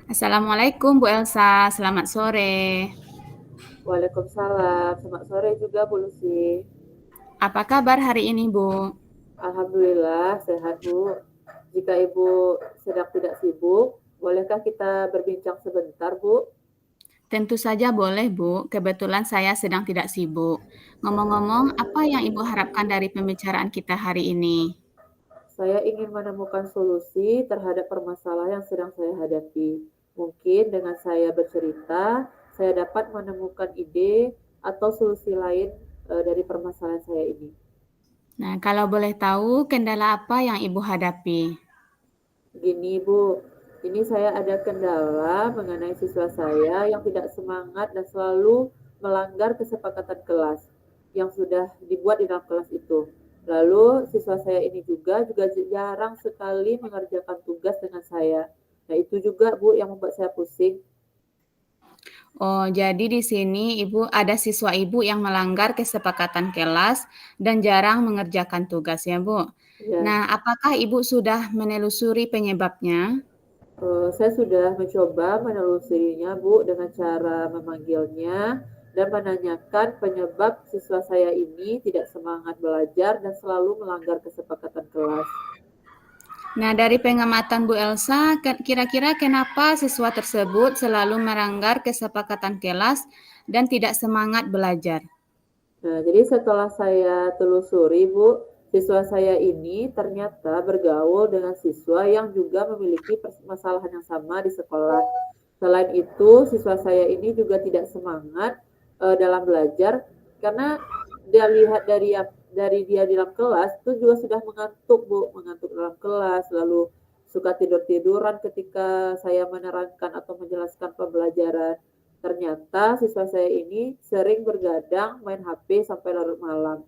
Assalamualaikum Bu Elsa, selamat sore. Waalaikumsalam, selamat sore juga Bu Lucy. Apa kabar hari ini Bu? Alhamdulillah sehat Bu. Jika Ibu sedang tidak sibuk, bolehkah kita berbincang sebentar Bu? Tentu saja boleh Bu, kebetulan saya sedang tidak sibuk. Ngomong-ngomong, apa yang Ibu harapkan dari pembicaraan kita hari ini? Saya ingin menemukan solusi terhadap permasalahan yang sedang saya hadapi. Mungkin dengan saya bercerita, saya dapat menemukan ide atau solusi lain dari permasalahan saya ini. Nah, kalau boleh tahu, kendala apa yang Ibu hadapi? Gini Bu, ini saya ada kendala mengenai siswa saya yang tidak semangat dan selalu melanggar kesepakatan kelas yang sudah dibuat di dalam kelas itu. Lalu siswa saya ini juga jarang sekali mengerjakan tugas dengan saya. Nah itu juga Bu yang membuat saya pusing. Oh, jadi di sini Ibu ada siswa Ibu yang melanggar kesepakatan kelas dan jarang mengerjakan tugas ya Bu. Ya, Nah, apakah Ibu sudah menelusuri penyebabnya? Saya sudah mencoba menelusurinya Bu dengan cara memanggilnya dan menanyakan penyebab siswa saya ini tidak semangat belajar dan selalu melanggar kesepakatan kelas. Nah, dari pengamatan Bu Elsa, kira-kira kenapa siswa tersebut selalu melanggar kesepakatan kelas dan tidak semangat belajar? Nah, jadi setelah saya telusuri Bu, siswa saya ini ternyata bergaul dengan siswa yang juga memiliki permasalahan yang sama di sekolah. Selain itu, siswa saya ini juga tidak semangat dalam belajar karena dia lihat dari dia di dalam kelas itu juga sudah mengantuk Bu, mengantuk dalam kelas, lalu suka tidur-tiduran ketika saya menerangkan atau menjelaskan pembelajaran. Ternyata siswa saya ini sering bergadang main HP sampai larut malam.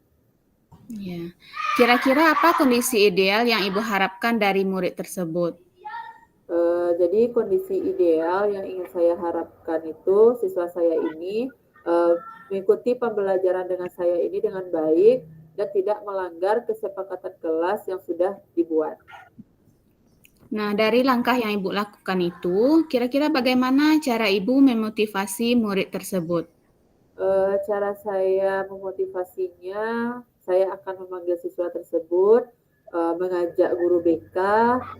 Ya. Kira-kira apa kondisi ideal yang Ibu harapkan dari murid tersebut? Jadi kondisi ideal yang ingin saya harapkan itu siswa saya ini mengikuti pembelajaran dengan saya ini dengan baik dan tidak melanggar kesepakatan kelas yang sudah dibuat. Nah, dari langkah yang Ibu lakukan itu, kira-kira bagaimana cara Ibu memotivasi murid tersebut? Cara saya memotivasinya, saya akan memanggil siswa tersebut, mengajak guru BK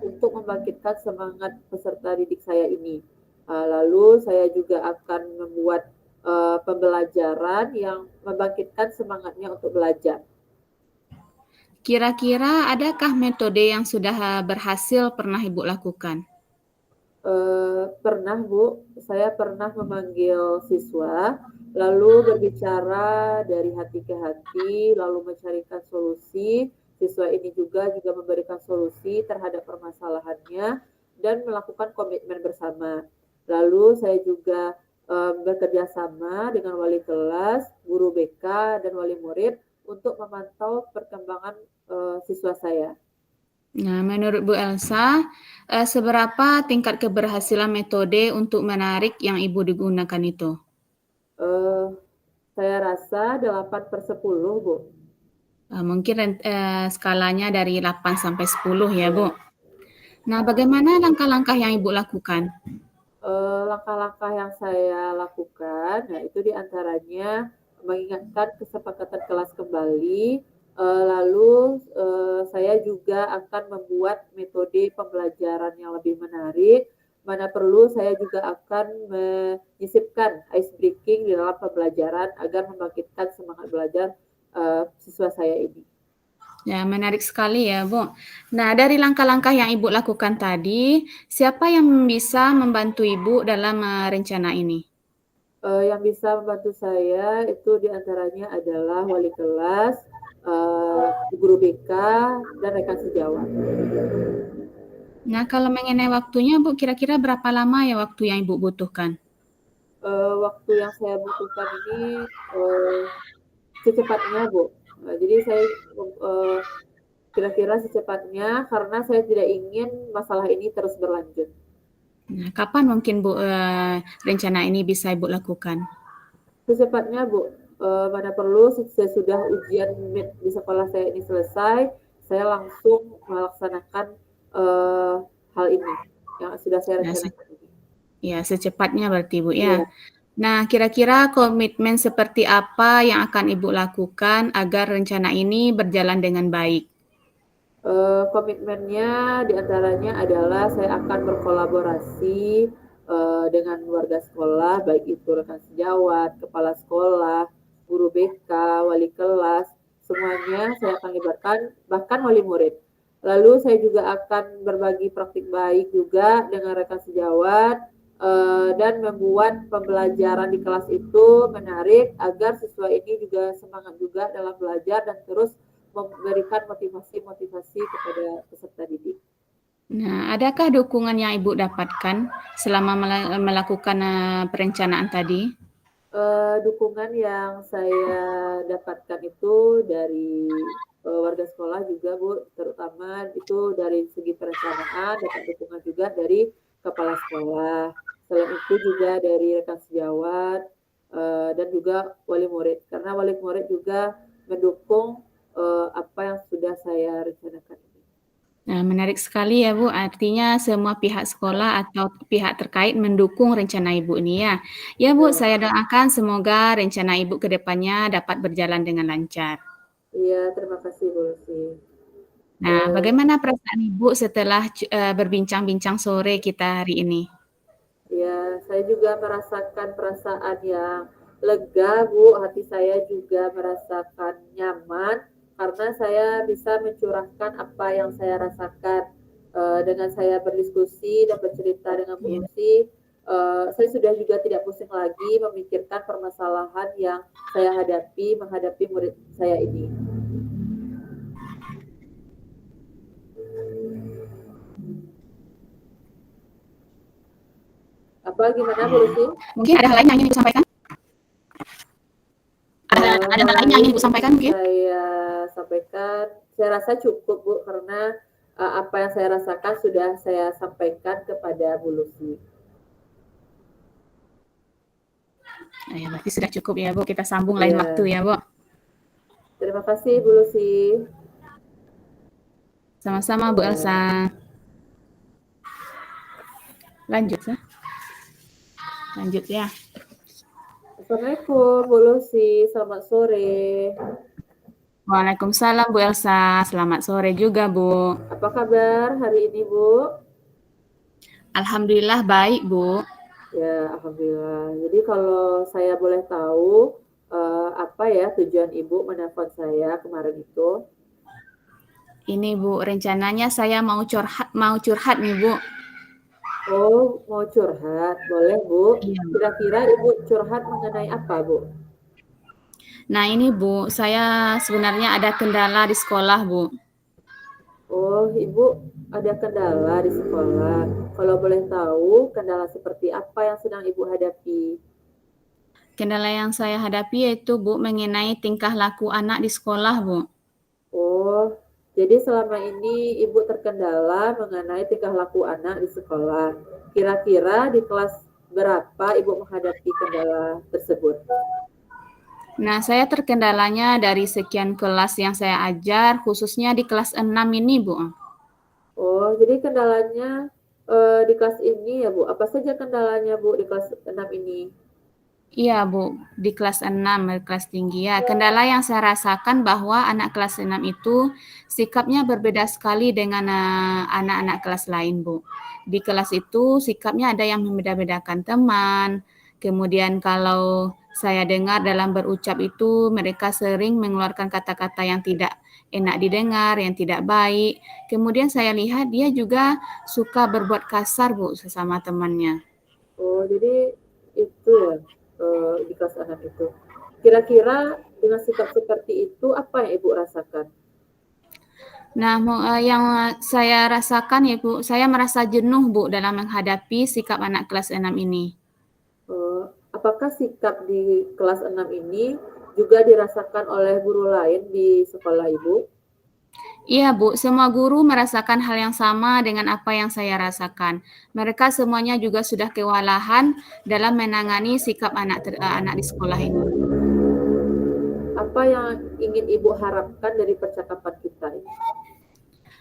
untuk membangkitkan semangat peserta didik saya ini. Lalu saya juga akan membuat pembelajaran yang membangkitkan semangatnya untuk belajar. Kira-kira adakah metode yang sudah berhasil pernah Ibu lakukan? Pernah Bu, saya pernah memanggil siswa, lalu berbicara dari hati ke hati, lalu mencarikan solusi. Siswa ini juga memberikan solusi terhadap permasalahannya dan melakukan komitmen bersama. Lalu saya juga bekerja sama dengan wali kelas, guru BK, dan wali murid untuk memantau perkembangan siswa saya. Nah, menurut Bu Elsa, seberapa tingkat keberhasilan metode untuk menarik yang Ibu digunakan itu? Eh, saya rasa 8/10 Bu. Mungkin skalanya dari 8 sampai 10 ya, Bu. Ya. Nah, bagaimana langkah-langkah yang Ibu lakukan? Langkah-langkah yang saya lakukan, nah itu diantaranya mengingatkan kesepakatan kelas kembali, lalu saya juga akan membuat metode pembelajaran yang lebih menarik, mana perlu saya juga akan menyisipkan ice breaking di dalam pembelajaran agar membangkitkan semangat belajar siswa saya ini. Ya, menarik sekali ya, Bu. Nah, dari langkah-langkah yang Ibu lakukan tadi, siapa yang bisa membantu Ibu dalam rencana ini? Yang bisa membantu saya itu diantaranya adalah wali kelas, guru BK, dan rekan sejawat. Nah, kalau mengenai waktunya, Bu, kira-kira berapa lama ya waktu yang Ibu butuhkan? Waktu yang saya butuhkan ini secepatnya, Bu. Jadi saya kira-kira secepatnya karena saya tidak ingin masalah ini terus berlanjut. Nah, kapan mungkin Bu rencana ini bisa Ibu lakukan? Secepatnya, Bu. Mana perlu sesudah ujian mid di sekolah saya ini selesai, saya langsung melaksanakan hal ini yang sudah saya Ya, rencanakan ini. Ya, secepatnya berarti Bu ya. Iya. Nah, kira-kira komitmen seperti apa yang akan Ibu lakukan agar rencana ini berjalan dengan baik? Komitmennya diantaranya adalah saya akan berkolaborasi dengan warga sekolah, baik itu rekan sejawat, kepala sekolah, guru BK, wali kelas, semuanya saya akan libatkan, bahkan wali murid. Lalu saya juga akan berbagi praktik baik juga dengan rekan sejawat dan membuat pembelajaran di kelas itu menarik agar siswa ini juga semangat juga dalam belajar dan terus memberikan motivasi-motivasi kepada peserta didik. Nah, adakah dukungan yang Ibu dapatkan selama melakukan perencanaan tadi? Dukungan yang saya dapatkan itu dari warga sekolah juga Bu, terutama itu dari segi perencanaan, dapat dukungan juga dari kepala sekolah. Selain itu juga dari rekan sejawat dan juga wali murid, karena wali murid juga mendukung apa yang sudah saya rencanakan ini. Nah, menarik sekali ya Bu, artinya semua pihak sekolah atau pihak terkait mendukung rencana Ibu ini ya. Ya Bu, Ya, saya doakan semoga rencana Ibu ke depannya dapat berjalan dengan lancar. iya, terima kasih Bu Lucy. Nah, bagaimana perasaan Ibu setelah berbincang-bincang sore kita hari ini? Ya, saya juga merasakan perasaan yang lega, Bu. Hati saya juga merasakan nyaman karena saya bisa mencurahkan apa yang saya rasakan. Dengan saya berdiskusi dan bercerita dengan Bu Ya. Lucy, saya sudah juga tidak pusing lagi memikirkan permasalahan yang saya hadapi menghadapi murid saya ini. Apa gimana Bu Lucy? Mungkin ada hal lain yang ingin Ibu sampaikan? Ada hal lain yang ingin Ibu sampaikan mungkin? Saya sampaikan, saya rasa cukup Bu, karena apa yang saya rasakan sudah saya sampaikan kepada Bu Lucy. Ya, berarti sudah cukup ya Bu, kita sambung lain Ya. waktu ya Bu. Terima kasih Bu Lucy. Sama-sama Bu Elsa. Lanjut ya. Lanjut ya. Assalamualaikum Bu Lucy, selamat sore. Waalaikumsalam Bu Elsa, selamat sore juga Bu. Apa kabar hari ini Bu? Alhamdulillah baik Bu. Ya, alhamdulillah. Jadi kalau saya boleh tahu apa ya tujuan Ibu menelpon saya kemarin itu? Ini Bu, rencananya saya mau curhat nih Bu. Oh, mau curhat. Boleh, Bu. Iya. Kira-kira Ibu curhat mengenai apa, Bu? Nah ini Bu, saya sebenarnya ada kendala di sekolah Bu. Oh, Ibu ada kendala di sekolah. Kalau boleh tahu, kendala seperti apa yang sedang Ibu hadapi? Kendala yang saya hadapi yaitu Bu mengenai tingkah laku anak di sekolah Bu. Oh, jadi selama ini Ibu terkendala mengenai tingkah laku anak di sekolah. Kira-kira di kelas berapa Ibu menghadapi kendala tersebut? Nah saya terkendalanya dari sekian kelas yang saya ajar, khususnya di kelas 6 ini Bu. Oh, jadi kendalanya di kelas ini ya, Bu. Apa saja kendalanya, Bu, di kelas 6 ini? Iya Bu, di kelas 6, kelas tinggi ya. Kendala yang saya rasakan bahwa anak kelas 6 itu sikapnya berbeda sekali dengan anak-anak kelas lain Bu. Di kelas itu sikapnya ada yang membeda-bedakan teman. Kemudian kalau saya dengar dalam berucap itu mereka sering mengeluarkan kata-kata yang tidak enak didengar, yang tidak baik. Kemudian saya lihat dia juga suka berbuat kasar Bu sesama temannya. Oh, jadi itu ya di kelas 6 itu. Kira-kira dengan sikap seperti itu apa yang Ibu rasakan? Nah, yang saya rasakan ya Bu, saya merasa jenuh Bu dalam menghadapi sikap anak kelas 6 ini. Apakah sikap di kelas 6 ini juga dirasakan oleh guru lain di sekolah Ibu? Iya Bu, semua guru merasakan hal yang sama dengan apa yang saya rasakan. Mereka semuanya juga sudah kewalahan dalam menangani sikap anak di sekolah ini. Apa yang ingin Ibu harapkan dari percakapan kita ini?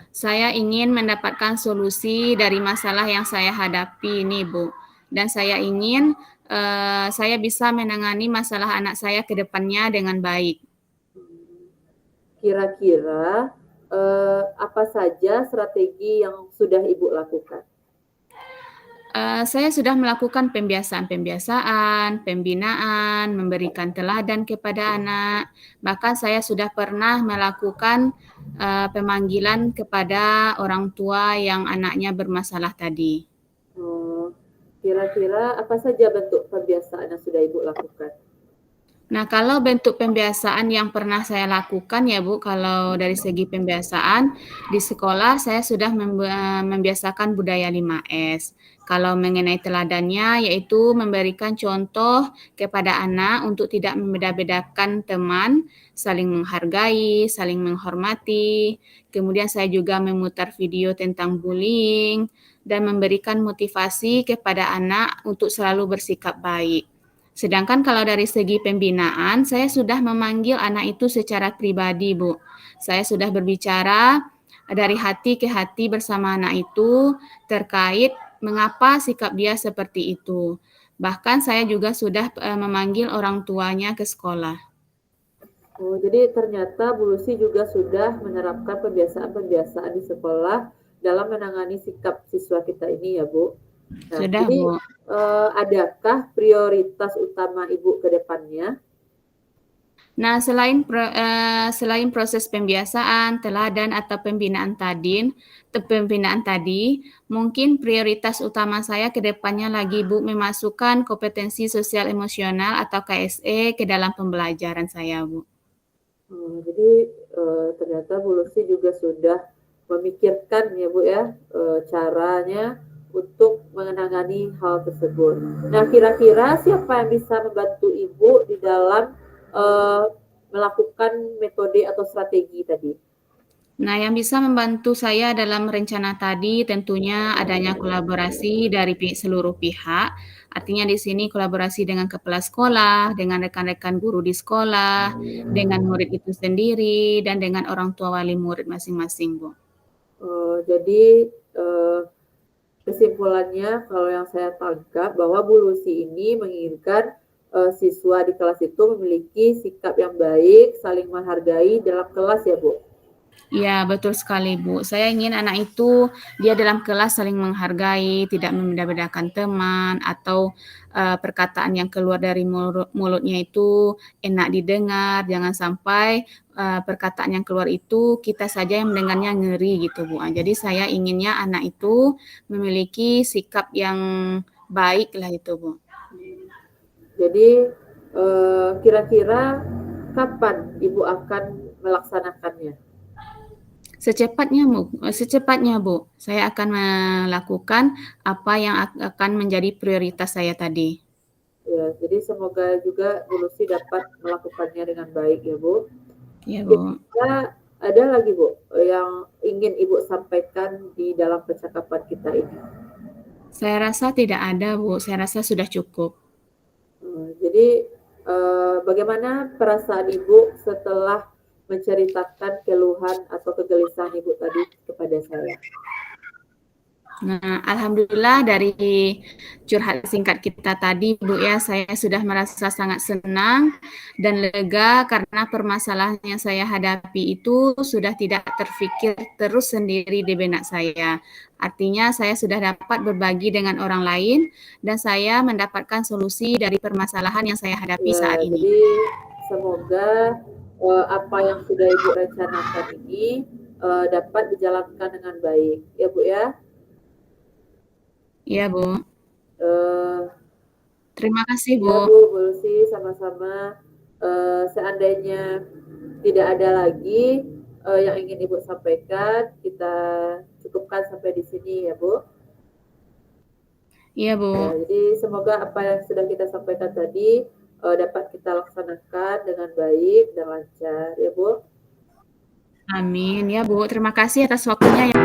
Saya ingin mendapatkan solusi dari masalah yang saya hadapi ini Bu. dan saya ingin saya bisa menangani masalah anak saya ke depannya dengan baik. Kira-kira apa saja strategi yang sudah Ibu lakukan? Saya sudah melakukan pembiasaan, pembinaan, memberikan teladan kepada anak. Bahkan saya sudah pernah melakukan pemanggilan kepada orang tua yang anaknya bermasalah tadi. Kira-kira apa saja bentuk pembiasaan yang sudah Ibu lakukan? Nah, kalau bentuk pembiasaan yang pernah saya lakukan ya Bu, kalau dari segi pembiasaan di sekolah saya sudah membiasakan budaya 5S. Kalau mengenai teladannya yaitu memberikan contoh kepada anak untuk tidak membeda-bedakan teman, saling menghargai, saling menghormati. Kemudian saya juga memutar video tentang bullying dan memberikan motivasi kepada anak untuk selalu bersikap baik. Sedangkan kalau dari segi pembinaan, saya sudah memanggil anak itu secara pribadi, Bu. Saya sudah berbicara dari hati ke hati bersama anak itu terkait mengapa sikap dia seperti itu. Bahkan saya juga sudah memanggil orang tuanya ke sekolah. Jadi ternyata Bu Lucy juga sudah menerapkan pembiasaan-pembiasaan di sekolah dalam menangani sikap siswa kita ini ya Bu. Nah, Sudah, jadi Bu. adakah prioritas utama Ibu ke depannya? Nah, selain proses pembiasaan, teladan atau pembinaan tadi, mungkin prioritas utama saya ke depannya lagi Bu memasukkan kompetensi sosial emosional atau KSE ke dalam pembelajaran saya, Bu. Jadi ternyata Bu Lucy juga sudah memikirkan ya Bu ya caranya untuk menangani hal tersebut. Nah, kira-kira siapa yang bisa membantu Ibu di dalam melakukan metode atau strategi tadi? Nah, yang bisa membantu saya dalam rencana tadi tentunya adanya kolaborasi dari seluruh pihak. Artinya di sini kolaborasi dengan kepala sekolah, dengan rekan-rekan guru di sekolah, dengan murid itu sendiri, dan dengan orang tua wali murid masing-masing, Bu. Jadi kesimpulannya kalau yang saya tangkap bahwa Bu Lucy ini menginginkan siswa di kelas itu memiliki sikap yang baik, saling menghargai dalam kelas ya Bu. Iya, betul sekali, Bu. Saya ingin anak itu dia dalam kelas saling menghargai, tidak membeda-bedakan teman, atau perkataan yang keluar dari mulutnya itu enak didengar. Jangan sampai perkataan yang keluar itu kita saja yang mendengarnya ngeri gitu, Bu. Jadi saya inginnya anak itu memiliki sikap yang baik lah itu, Bu. Jadi kira-kira kapan Ibu akan melaksanakannya? Secepatnya, Bu. Saya akan melakukan apa yang akan menjadi prioritas saya tadi. Ya, jadi semoga juga Bu Lucy dapat melakukannya dengan baik ya Bu. Ya, Bu. Kira-kira ada lagi Bu yang ingin Ibu sampaikan di dalam percakapan kita ini? Saya rasa tidak ada, Bu. Saya rasa sudah cukup. Jadi bagaimana perasaan Ibu setelah menceritakan keluhan atau kegelisahan Ibu tadi kepada saya? Nah, alhamdulillah dari curhat singkat kita tadi, Bu ya, saya sudah merasa sangat senang dan lega karena permasalahan yang saya hadapi itu sudah tidak terfikir terus sendiri di benak saya. Artinya saya sudah dapat berbagi dengan orang lain dan saya mendapatkan solusi dari permasalahan yang saya hadapi saat ini. Jadi semoga apa yang sudah Ibu rencanakan ini dapat dijalankan dengan baik, ya Bu ya. Iya, Bu. Terima kasih, Bu. Ya Bu, Bu Lucy, sama-sama. Seandainya tidak ada lagi yang ingin Ibu sampaikan, kita cukupkan sampai di sini ya Bu. Iya, Bu. Ya, jadi semoga apa yang sudah kita sampaikan tadi dapat kita laksanakan dengan baik dan lancar ya Bu. Amin. Ya, Bu. Terima kasih atas waktunya ya.